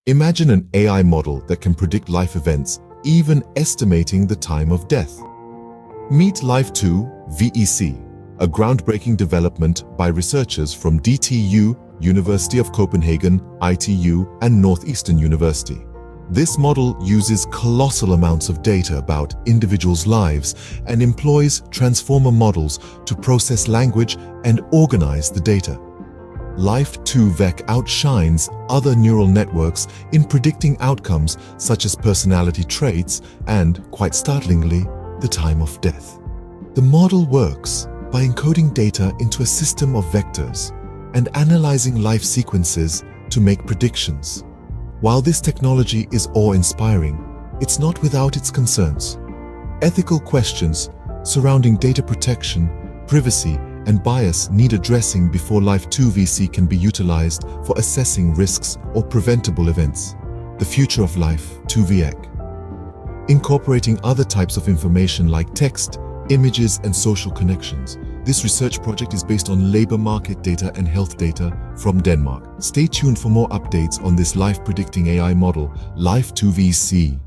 Imagine an AI model that can predict life events, even estimating the time of death. Meet Life2 VEC, a groundbreaking development by researchers from DTU, University of Copenhagen, ITU, and Northeastern University. This model uses colossal amounts of data about individuals' lives and employs transformer models to process language and organize the data. Life2 VEC outshines other neural networks in predicting outcomes such as personality traits and, quite startlingly, the time of death. The model works by encoding data into a system of vectors and analyzing life sequences to make predictions. While this technology is awe-inspiring, it's not without its concerns. Ethical questions surrounding data protection, privacy, and bias need addressing before Life2 VEC can be utilized for assessing risks or preventable events. The future of Life2 VEC. Incorporating other types of information like text, images, and social connections. This research project is based on labor market data and health data from Denmark. Stay tuned for more updates on this life-predicting AI model, Life2 VEC.